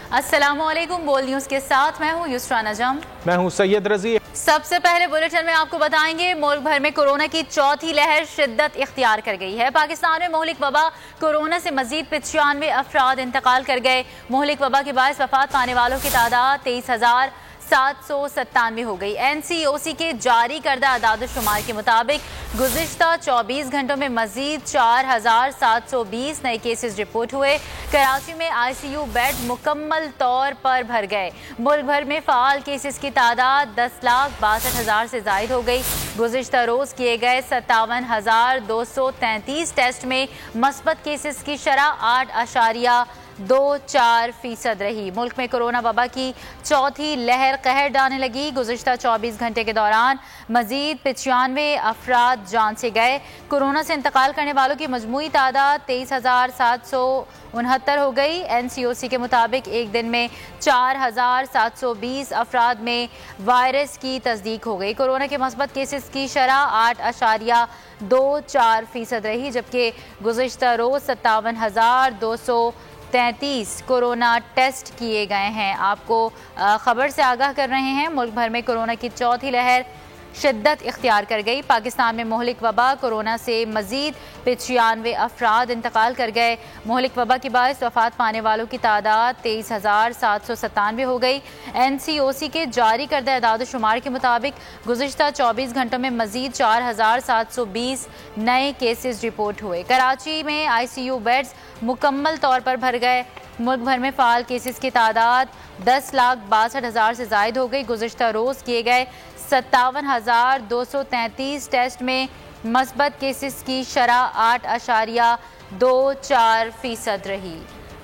अस्सलामुअलैकुम। बोल न्यूज के साथ मैं हूँ युसरा नजम। मैं हूँ सैयद रजी। सबसे पहले बुलेटिन में आपको बताएंगे मुल्क भर में कोरोना की चौथी लहर शिद्दत इख्तियार कर गई है। पाकिस्तान में मोहलिक वबा कोरोना से मजीद 95 अफराद इंतकाल कर गए। मोहलिक वबा के बायस वफात पाने वालों की तादाद 23,797 हो गई। NCOC के जारी करदा अदाद-ओ-शुमार के मुताबिक गुज़िश्ता 24 घंटों में मजीद 4,720 नए केसेस रिपोर्ट हुए। कराची में ICU बेड मुकम्मल तौर पर भर गए। मुल्क भर में फ़ाल केसेस की तादाद 10,62,000 से जायद हो गई। गुज़िश्ता रोज़ किए गए 57,233 टेस्ट में मस्बत केसेस की शरह 8.24% रही। मुल्क में कोरोना वबा की चौथी लहर कहर डालने लगी। गुज़िश्ता 24 घंटे के दौरान मजीद 95 अफराद जान से गए। कोरोना से इंतकाल करने वालों की मजमूई तादाद 23,769 हो गई। NCOC के मुताबिक एक दिन में 4,720 अफराद में वायरस की तस्दीक हो गई। कोरोना के मस्बत केसेस की शरह 8.24% रही, जबकि गुज़िश्ता रोज़ 57,233 कोरोना टेस्ट किए गए हैं। आपको खबर से आगाह कर रहे हैं, मुल्क भर में कोरोना की चौथी लहर शिद्दत इख्तियार कर गई। पाकिस्तान में मोहलिक वबा कोरोना से मजीद 95 अफराद इंतकाल कर गए। मोहलिक वबा की बायस वफात पाने वालों की तादाद 23,797 हो गई। NCOC के जारी करदा अदाद-ओ-शुमार के मुताबिक गुज़िश्ता 24 घंटों में मजीद 4,720 नए केसेस रिपोर्ट हुए। कराची में ICU बेड्स मुकम्मल तौर पर भर गए। मुल्क भर में फ़ाल केसेस की तादाद 10,62,000 से जायद हो गई। गुज़िश्ता रोज़ किए गए 57,233 टेस्ट में मस्बत केसेस की शरह 8.24% रही।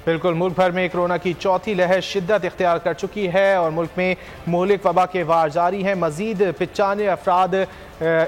बिल्कुल, मुल्क भर में कोरोना की चौथी लहर शिद्दत इख्तियार कर चुकी है और मुल्क में मोहलिक वबा के वार जारी हैं। मजीद 95 अफराद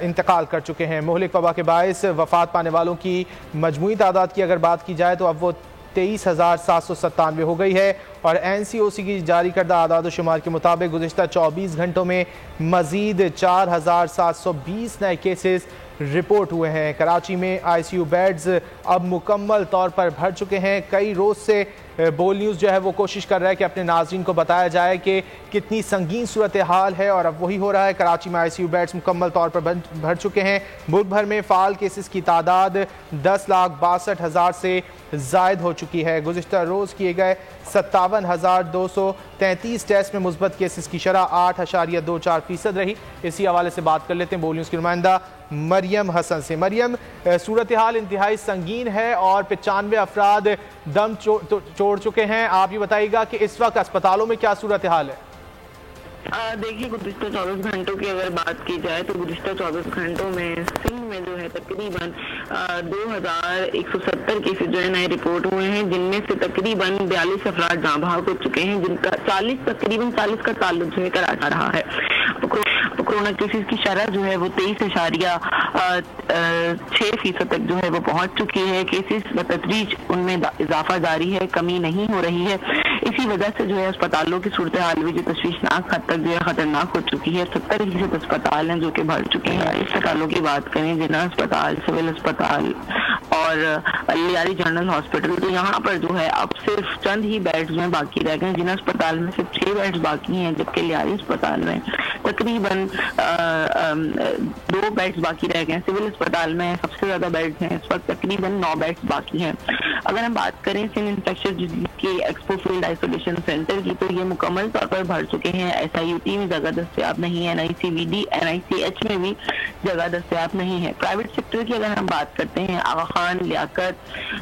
इंतकाल कर चुके हैं। मोहलिक वबा के बायस वफात पाने वालों की मजमूई तादाद की अगर बात की जाए तो अब वो 23,797 हो गई है और NCOC की जारी करदा आदाद-ओ-शुमार के मुताबिक गुज़िश्ता 24 घंटों में मजीद 4,720 नए केसेस रिपोर्ट हुए हैं। कराची में ICU बेड्स अब मुकम्मल तौर पर भर चुके हैं। कई रोज़ से बोल न्यूज़ जो है वो कोशिश कर रहा है कि अपने नाज़रीन को बताया जाए कि कितनी संगीन सूरत हाल है और अब वही हो रहा है। कराची में ICU बेड्स मुकम्मल तौर पर भर चुके हैं। मुल्क भर में फ़ाल केसेस की तादाद 10,62,000 से जायद हो चुकी है। गुज़िश्ता रोज़ किए गए 57,233 टेस्ट में मुस्बत केसेस की शरह 8.24% रही। इसी हवाले से बात कर लेते हैं बोल न्यूज़ की नुमाइंदा मरियम हसन से। मरियम, सूरत हाल इंतहाई संगीन है और 95 अफराद दम छोड़ चुके हैं। आप ये बताइएगा कि इस वक्त अस्पतालों में क्या सूरत हाल है? देखिए, गुज़िश्ता 24 घंटों की अगर बात की जाए तो गुज़िश्ता 24 घंटों में सिंध में जो है तकरीबन 2,170 केसेज जो है नए रिपोर्ट हुए हैं, जिनमें से तकरीबन 42 अफराद जाँ बहक हो चुके हैं, जिनका तकरीबन 40 का ताल्लुक जो है कराचा रहा है। कोरोना केसेस की शरह जो है वो 23.6% तक जो है वो पहुंच चुकी है। केसेस बतदरीज उनमें इजाफा जारी है, कमी नहीं हो रही है। इसी वजह से जो है अस्पतालों की सूरत हाल भी जो तशवीशनाक हद तक जो है खतरनाक हो चुकी है। 70% अस्पताल हैं जो कि भर चुके हैं। अस्पतालों की बात करें, जिला अस्पताल, सिविल अस्पताल और लियारी जनरल हॉस्पिटल, तो यहाँ पर जो है अब सिर्फ चंद ही बेड्स में बाकी रह गए। जिला अस्पताल में सिर्फ 6 बेड्स बाकी हैं, जबकि लियारी अस्पताल में तकरीबन 2 बेड्स बाकी रह गए। सिविल अस्पताल में सबसे ज्यादा बेड्स हैं, इस वक्त तकरीबन 9 बेड्स बाकी हैं। अगर हम बात करें सिंध इंफेक्शस डिजीज के एक्सपो फील्ड आइसोलेशन सेंटर की, तो ये मुकम्मल तौर पर भर चुके हैं। SIUT में जगह दस्तयाब नहीं है, NICVD NICH में भी जगह दस्तयाब नहीं है। प्राइवेट सेक्टर की अगर हम बात करते हैं, Aga Khan, Liaquat,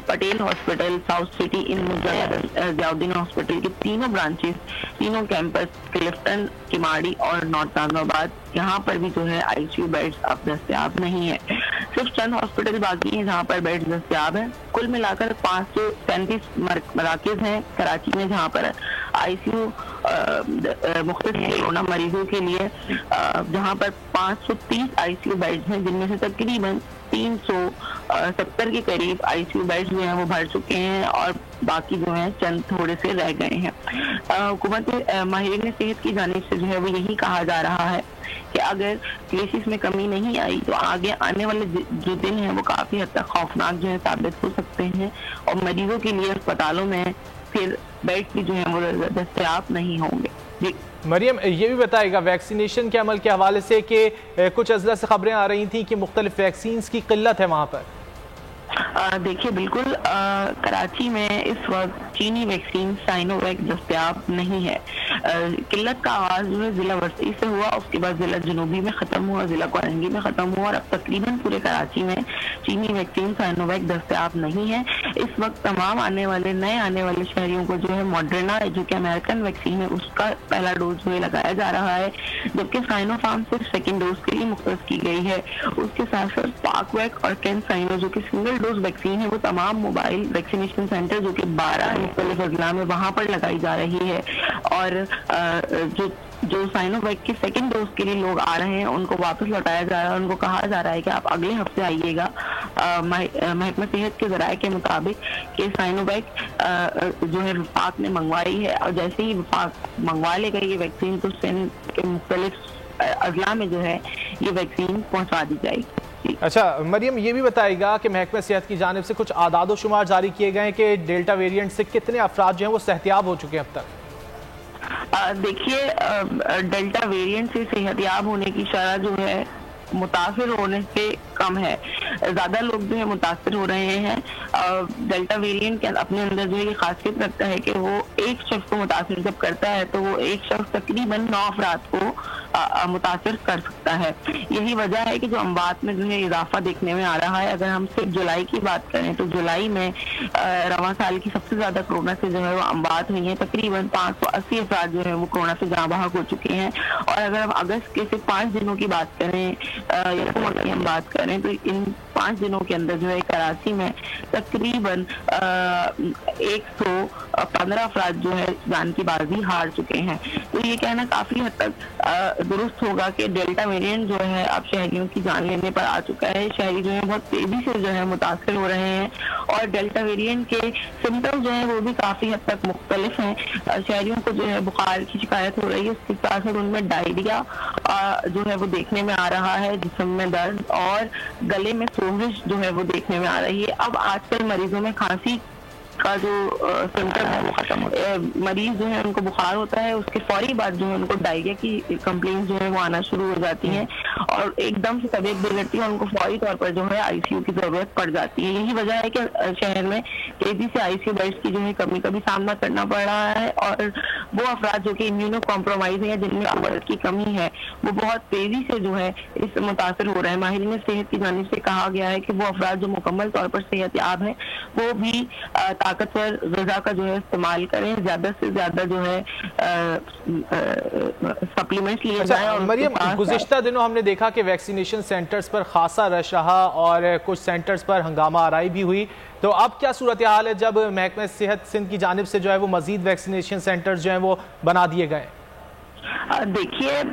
Patel hospital, south city, इन ज़ियाउद्दीन हॉस्पिटल के तीनों ब्रांचेस, तीनों कैंपस, क्लिफ्टन, किमाड़ी और नॉर्थ नाज़िमाबाद, यहाँ पर भी जो है ICU बेड्स अब दस्तयाब नहीं है। सिर्फ चंद हॉस्पिटल बाकी हैं जहाँ पर बेड्स दस्तयाब हैं। कुल मिलाकर 535 मराकज़ हैं कराची में जहाँ पर ICU मुख्तलिफ कोरोना मरीजों के लिए, जहाँ पर 530 ICU बेड्स हैं, जिनमें से तकरीबन 370 के करीब ICU बेड्स जो हैं वो भर चुके हैं और बाकी जो हैं चंद थोड़े से रह गए हैं। हुकूमत माहिरीन सेहत की जानिब से जो है वो यही कहा जा रहा है कि अगर केसेस में कमी नहीं आई तो आगे आने वाले जो दिन हैं वो काफ़ी हद तक खौफनाक जो है साबित हो सकते हैं और मरीजों के लिए अस्पतालों में फिर बेड भी जो है वो दस्तयाब नहीं होंगे। जी मरियम, ये भी बताएगा वैक्सीनेशन के अमल के हवाले से कि कुछ अजला से खबरें आ रही थी कि मुख्तलिफ वैक्सीन की किल्लत है वहाँ पर। देखिए बिल्कुल कराची में इस वक्त चीनी वैक्सीन साइनोवैक दस्तयाब नहीं है। किल्लत का आगाज जो है जिला वस्ती से हुआ, उसके बाद जिला जनूबी में खत्म हुआ, जिला कोरंगी में खत्म हुआ और अब तकरीबन पूरे कराची में चीनी वैक्सीन साइनोवैक दस्तयाब नहीं है। इस वक्त तमाम नए आने वाले शहरियों को जो है मॉडर्ना जो कि अमेरिकन वैक्सीन है उसका पहला डोज जो है लगाया जा रहा है, जबकि साइनोफार्म सिर्फ सेकेंड डोज के लिए मुख्तस की गई है। उसके साथ साथ पाकवैक और कैंसाइनो जो कि सिंगल डोज वैक्सीन है वो तमाम मोबाइल वैक्सीनेशन सेंटर जो कि 12 मुख्तलिफ अजला में वहां पर लगाई जा रही है। और जो साइनोवैक के सेकंड डोज के लिए लोग आ रहे हैं उनको वापस लौटाया जा रहा है, उनको कहा जा रहा है कि आप अगले हफ्ते आइएगा। महकमा सेहत के जराये के मुताबिक कि साइनोवैक जो है विफाक ने मंगवाई है और जैसे ही विफाक मंगवा लेगा ये वैक्सीन तो सिंध के मुख्तलिफ अजला में जो है ये वैक्सीन पहुंचा दी जाएगी। अच्छा मरियम, ये भी बताएगा कि महकमा सेहत की जानिब से कुछ आदाद शुमार जारी किए गए हैं कि डेल्टा वेरिएंट से कितने अफराद जो हैं वो सेहतियाब हो चुके हैं अब तक? देखिए डेल्टा वेरिएंट से सेहतियाब होने की शरह जो है मुतासिर होने से कम है। ज्यादा लोग जो है मुतासिर हो रहे हैं। डेल्टा वेरिएंट के अपने अंदर जो है ये खासियत रखता है कि वो एक शख्स को मुतासिर जब करता है तो वो एक शख्स तकरीबन 9 अफराद को मुतासिर कर सकता है। यही वजह है कि जो अमवात में जो है इजाफा देखने में आ रहा है। अगर हम सिर्फ जुलाई की बात करें तो जुलाई में रवां साल की सबसे ज्यादा कोरोना से जो है वो अमवात हुई है, तकरीबन 580 अफराद जो है वो कोरोना से जहाँ बहक हो चुके हैं। और अगर हम अगस्त के सिर्फ 5 दिनों की बात करें या तो हम बात करें तो इन 5 दिनों के अंदर जो है कराची में तकरीबन 115 अफराद जो है जान की बाजी हार चुके हैं। तो ये कहना काफी हद तक दुरुस्त होगा कि डेल्टा वेरिएंट जो है अब शहरियों की जान लेने पर आ चुका है। शहरी जो है बहुत तेजी से जो है मुतासिर हो रहे हैं और डेल्टा वेरिएंट के सिम्टम्स जो है वो भी काफी हद तक मुख्तलिफ हैं। शहरियों को जो है बुखार की शिकायत हो रही है, उसके साथ साथ उनमें डायरिया जो है वो देखने में आ रहा है, जिस्म में दर्द और गले में सोजिश जो है वो देखने में आ रही है। अब आजकल मरीजों में खांसी का जो सिम्टम है वो खत्म होता है। मरीज जो है उनको बुखार होता है, उसके फौरी बाद जो है उनको डायरिया की कंप्लेंट जो है वो आना शुरू हो जाती हैं और एकदम से तबीयत बिगड़ती है, उनको फौरी तौर पर जो है आईसीयू की जरूरत पड़ जाती है। यही वजह है कि शहर में तेजी से आईसीयू बेड्स की जो है कभी कभी सामना करना पड़ रहा है और वो अफराद जो कि इम्यूनो कॉम्प्रोमाइज है या जिनमें अमल की कमी है वो बहुत तेजी से जो है इस मुतासर हो रहे हैं। माहिरीन सेहत की जानिब से कहा गया है कि वो अफराद जो मुकम्मल तौर पर सेहतयाब है वो भी ताकतवर ग़िज़ा का जो है इस्तेमाल करें, ज्यादा से ज्यादा जो है सप्लीमेंट्स लिए जाएं। और मरियम, गुज़िश्ता दिनों हमने देखा कि वैक्सीनेशन सेंटर्स पर खासा रश रहा और कुछ सेंटर्स पर हंगामा आराई भी हुई, तो अब क्या सूरत हाल है जब महकमा सेहत सिंध की जानिब से जो है वो मजीद वैक्सीनेशन सेंटर्स जो है वो बना दिए गए? देखिए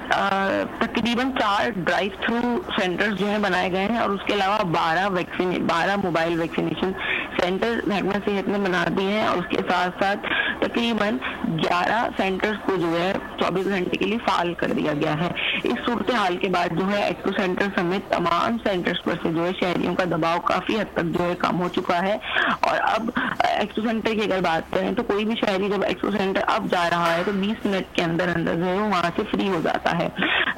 तकरीबन 4 ड्राइव थ्रू सेंटर्स जो है बनाए गए हैं और उसके अलावा 12 मोबाइल वैक्सीनेशन सेंटर महकमा सेहत ने बना दिए हैं और उसके साथ साथ तकरीबन 11 सेंटर्स को जो है 24 घंटे के लिए फाल कर दिया गया है। इस सूरत हाल के बाद जो है एक्सपो सेंटर समेत तमाम सेंटर्स पर से जो है शहरियों का दबाव काफी हद तक जो है कम हो चुका है। और अब एक्सपो सेंटर की अगर बात करें तो कोई भी शहरी जब एक्सपो सेंटर अब जा रहा है तो 20 मिनट के अंदर अंदर जो है वो वहां से फ्री हो जाता है।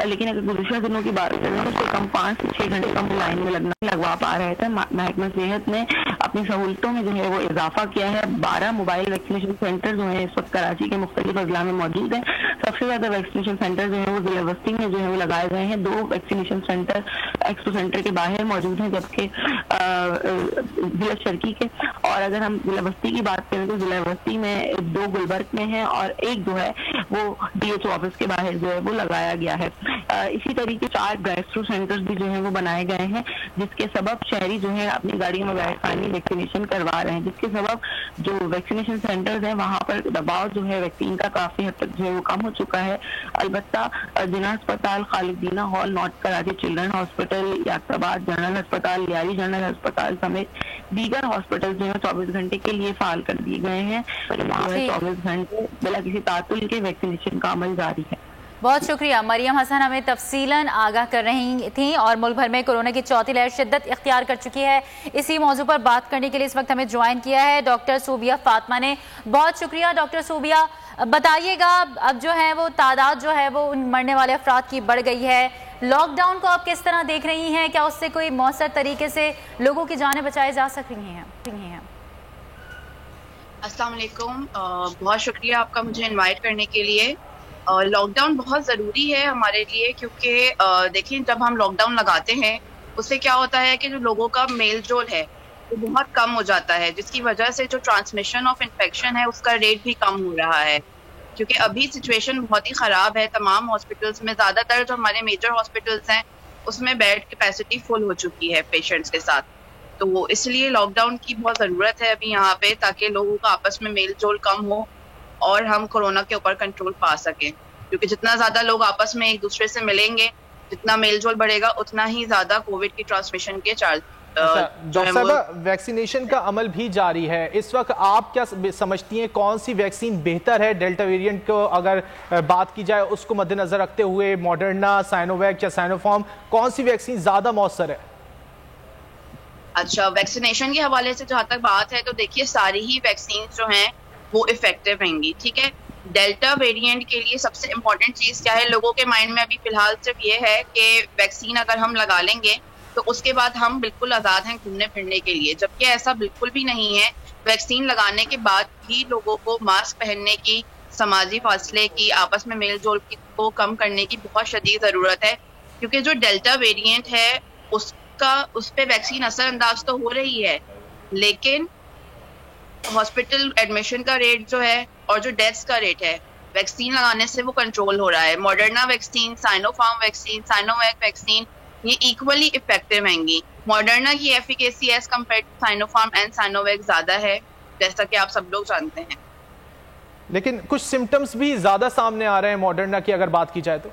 लेकिन अगर गुज़िश्ता दिनों की बात करें तो उससे कम 5 से 6 घंटे कम लाइन में लगवा पा रहे थे। महकमा सेहत ने अपनी सहूलतों में जो है वो इजाफा किया है। 12 मोबाइल वैक्सीनेशन सेंटर जो है इस वक्त कराची के मुख्तलिफ अजला में मौजूद है। सबसे ज्यादा वैक्सीनेशन सेंटर जो है वो जिला बस्ती में जो है वो लगाए गए हैं। 2 वैक्सीनेशन सेंटर एक्सपो सेंटर के बाहर मौजूद हैं, जबकि जिला शर्की के। और अगर हम जिला बस्ती की बात करें तो जिला बस्ती में 2 गुलबर्ग में है और एक जो है वो DHO ऑफिस के बाहर जो है वो लगाया गया है। इसी तरीके 4 ड्राइव थ्रू सेंटर्स भी जो है वो बनाए गए हैं, जिसके सबब शहरी जो है अपनी गाड़ियों में बैठानी वैक्सीनेशन करवा रहे हैं, जिसके सबब जो वैक्सीनेशन सेंटर्स हैं वहां पर दबाव जो है वैक्सीन का काफी हद तक जो है वो कम हो चुका है। अलबत्ता जिला अस्पताल, Khalidina hall, north Karachi children hospital, Yaktabad general अस्पताल, लियारी जनरल अस्पताल समेत दीगर हॉस्पिटल जो है 24 घंटे के लिए फाल कर दिए गए हैं। 24 घंटे बिना किसी तातुल के वैक्सीनेशन का अमल जारी है। बहुत शुक्रिया। मरियम हसन हमें तफसीलन आगाह कर रही थी और मुल्क भर में कोरोना की चौथी लहर शिद्दत इख्तियार कर चुकी है। इसी मौजू पर बात करने के लिए इस वक्त हमें ज्वाइन किया है डॉक्टर सूबिया फातिमा ने। बहुत शुक्रिया डॉक्टर सूबिया। बताइएगा, अब जो है वो तादाद जो है वो उन मरने वाले अफराद की बढ़ गई है, लॉकडाउन को आप किस तरह देख रही हैं? क्या उससे कोई मौसर तरीके से लोगों की जानें बचाई जा सक रही हैं? अस्सलाम वालेकुम, बहुत शुक्रिया आपका मुझे इनवाइट करने के लिए। लॉकडाउन बहुत ज़रूरी है हमारे लिए, क्योंकि देखिए जब हम लॉकडाउन लगाते हैं उससे क्या होता है कि जो लोगों का मेल जोल है वो बहुत कम हो जाता है, जिसकी वजह से जो ट्रांसमिशन ऑफ इन्फेक्शन है उसका रेट भी कम हो रहा है। क्योंकि अभी सिचुएशन बहुत ही ख़राब है तमाम हॉस्पिटल्स में। ज़्यादातर जो हमारे मेजर हॉस्पिटल्स हैं उसमें बेड कैपेसिटी फुल हो चुकी है पेशेंट्स के साथ। तो इसलिए लॉकडाउन की बहुत ज़रूरत है अभी यहाँ पे, ताकि लोगों का आपस में मेल जोल कम हो और हम कोरोना के ऊपर कंट्रोल पा सकें। क्योंकि जितना ज़्यादा लोग आपस में एक दूसरे से मिलेंगे, जितना मेल जोल बढ़ेगा, उतना ही ज़्यादा कोविड की ट्रांसमिशन के चार्ज। डॉक्टर साहब, वैक्सीनेशन का अमल भी जारी है इस वक्त। आप क्या समझती हैं कौन सी वैक्सीन बेहतर है? डेल्टा वेरिएंट को अगर बात की जाए उसको मद्देनजर रखते हुए मॉडर्ना, साइनोवैक या साइनोफार्म, कौन सी वैक्सीन ज्यादा मौसर है? अच्छा, वैक्सीनेशन के हवाले से जहाँ तक बात है तो देखिए सारी ही वैक्सीन जो हैं वो इफेक्टिव रहेंगी, ठीक है। डेल्टा वेरिएंट के लिए सबसे इम्पोर्टेंट चीज़ क्या है, लोगों के माइंड में अभी फिलहाल सिर्फ ये है कि वैक्सीन अगर हम लगा लेंगे तो उसके बाद हम बिल्कुल आज़ाद हैं घूमने फिरने के लिए, जबकि ऐसा बिल्कुल भी नहीं है। वैक्सीन लगाने के बाद भी लोगों को मास्क पहनने की, समाजी फासले की, आपस में मेल जोल को कम करने की बहुत शदीद ज़रूरत है। क्योंकि जो डेल्टा वेरिएंट है उस पर वैक्सीन असरअंदाज तो हो रही है, लेकिन हॉस्पिटल एडमिशन का रेट जो है और जो डेथ्स का रेट है वैक्सीन लगाने से वो कंट्रोल हो रहा है। Moderna vaccine, Sinopharm vaccine, Sinovac vaccine ये इक्वली इफेक्टिव हैंगी। मॉडर्ना की efficacy as compared to Sinopharm and Sinovac ज्यादा है, जैसा कि आप सब लोग जानते हैं। लेकिन कुछ सिम्टम्स भी ज्यादा सामने आ रहे हैं मॉडर्ना की अगर बात की जाए तो।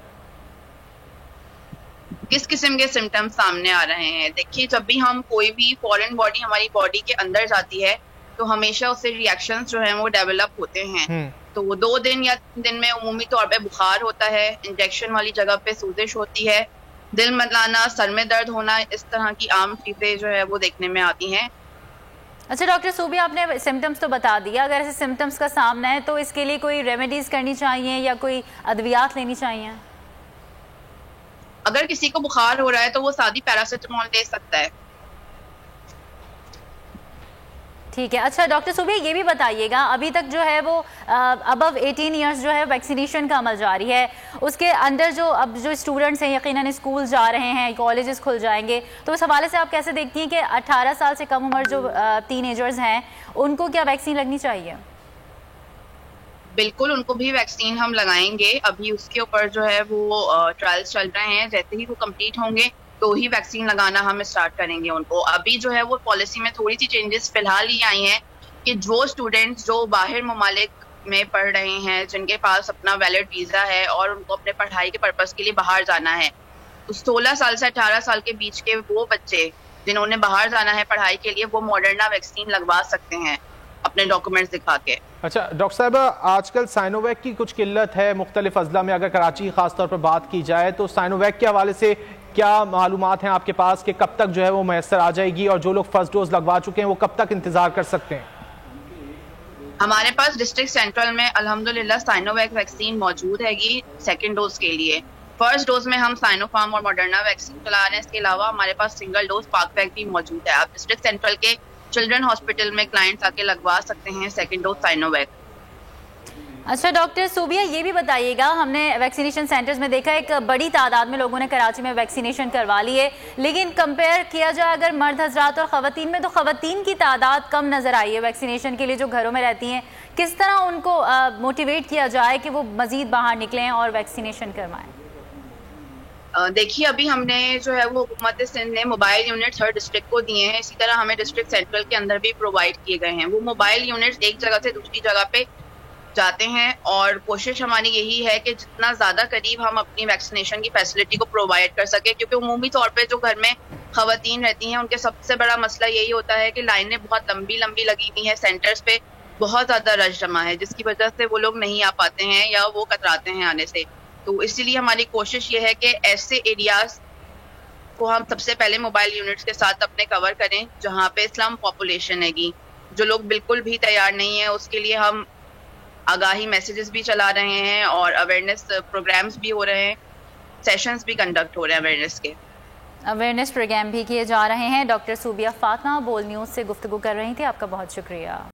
किस किस्म के सिम्टम्स सामने आ रहे हैं? देखिए, जब भी हम कोई भी फॉरेन बॉडी हमारी बॉडी के अंदर जाती है तो हमेशा उससे रिएक्शंस जो हैं वो डेवलप होते हैं। तो वो 2 दिन या 3 दिन में उमूमी तौर पे बुखार होता है, इंजेक्शन वाली जगह पे सूजिश होती है, दिल मतलाना, सर में दर्द होना, इस तरह की आम चीजें जो है वो देखने में आती हैं। अच्छा डॉक्टर सूबी, आपने सिम्टम्स तो बता दिया, अगर ऐसे सिम्टम्स का सामना है तो इसके लिए कोई रेमेडीज करनी चाहिए या कोई अद्वियात लेनी चाहिए? अगर किसी को बुखार हो रहा है तो वो सादी पैरासिटामोल ले सकता है। ठीक है। अच्छा डॉक्टर सूबी, ये भी बताइएगा, अभी तक जो है वो अबव 18 ईयर्स जो है वैक्सीनेशन का अमल जारी है, उसके अंडर जो अब जो स्टूडेंट्स हैं यकीनन स्कूल जा रहे हैं, कॉलेजेस खुल जाएंगे, तो उस हवाले से आप कैसे देखती हैं कि 18 साल से कम उम्र जो टीनेजर्स हैं उनको क्या वैक्सीन लगनी चाहिए? बिल्कुल, उनको भी वैक्सीन हम लगाएंगे। अभी उसके ऊपर जो है वो ट्रायल्स चल रहे हैं, जैसे ही वो कंप्लीट होंगे तो ही वैक्सीन लगाना हम स्टार्ट करेंगे उनको। अभी जो है वो पॉलिसी में थोड़ी सी चेंजेस फिलहाल ही आई हैं कि जो स्टूडेंट्स जो बाहर ममालिक में पढ़ रहे हैं, जिनके पास अपना वैलिड वीज़ा है और उनको अपने पढ़ाई के पर्पज़ के लिए बाहर जाना है, तो 16 साल से 18 साल के बीच के वो बच्चे जिन्होंने बाहर जाना है पढ़ाई के लिए, वो मॉडर्ना वैक्सीन लगवा सकते हैं अपने डॉक्यूमेंट्स दिखा के। अच्छा डॉक्टर साहब, आजकल साइनोवैक की कुछ किल्लत है मुख्तलिफ अजला में। अगर कराची की खास तौर पर बात की जाए तो साइनोवैक के हवाले से क्या मालूमात हैं आपके पास कि कब तक जो है वो मैसर आ जाएगी, और जो लोग फर्स्ट डोज लगवा चुके हैं वो कब तक इंतजार कर सकते हैं? हमारे पास डिस्ट्रिक्ट सेंट्रल में अल्हम्दुलिल्लाह साइनोवैक वैक्सीन मौजूद हैगी सेकेंड डोज के लिए। फर्स्ट डोज में हम साइनोफार्म और मॉडर्ना वैक्सीन चला रहे हैं। इसके अलावा हमारे पास सिंगल डोज पाकवैक भी मौजूद है। आप डिस्ट्रिक्ट सेंट्रल के चिल्ड्रन हॉस्पिटल में क्लाइंट्स आके लगवा सकते हैं सेकेंड डोज साइनोवैक। अच्छा डॉक्टर सूबिया, ये भी बताइएगा, हमने वैक्सीनेशन सेंटर्स में देखा एक बड़ी तादाद में लोगों ने कराची में वैक्सीनेशन करवा ली है, लेकिन कंपेयर किया जाए अगर मर्द हजरात और ख़वातीन में, तो ख़वातीन की तादाद कम नज़र आई है वैक्सीनेशन के लिए जो घरों में रहती हैं। किस तरह उनको मोटिवेट किया जाए कि वो मज़ीद बाहर निकलें और वैक्सीनेशन करवाएं? देखिए, अभी हमने जो है वो हुकूमत सिंध ने मोबाइल यूनिट्स हर डिस्ट्रिक्ट को दिए हैं। इसी तरह हमें डिस्ट्रिक्ट सेंट्रल के अंदर भी प्रोवाइड किए गए हैं। वो मोबाइल यूनिट्स एक जगह से दूसरी जगह पे जाते हैं और कोशिश हमारी यही है कि जितना ज़्यादा करीब हम अपनी वैक्सीनेशन की फैसिलिटी को प्रोवाइड कर सके, क्योंकि उमूमी तौर पे जो घर में ख़वातीन रहती हैं उनके सबसे बड़ा मसला यही होता है कि लाइनें बहुत लंबी लंबी लगी हुई हैं, सेंटर्स पे बहुत ज़्यादा रश जमा है, जिसकी वजह से वो लोग नहीं आ पाते हैं या वो कतराते हैं आने से। तो इसीलिए हमारी कोशिश ये है कि ऐसे एरियाज को हम सबसे पहले मोबाइल यूनिट्स के साथ अपने कवर करें जहाँ पे स्लम पॉपुलेशन हैगी, जो लोग बिल्कुल भी तैयार नहीं है। उसके लिए हम आगाही मैसेजेस भी चला रहे हैं और अवेयरनेस प्रोग्राम्स भी हो रहे हैं, सेशंस भी कंडक्ट हो रहे हैं अवेयरनेस के। अवेयरनेस प्रोग्राम भी किए जा रहे हैं। डॉक्टर सूबिया फातिमा बोल न्यूज़ से गुफ्तगू कर रही थी। आपका बहुत शुक्रिया।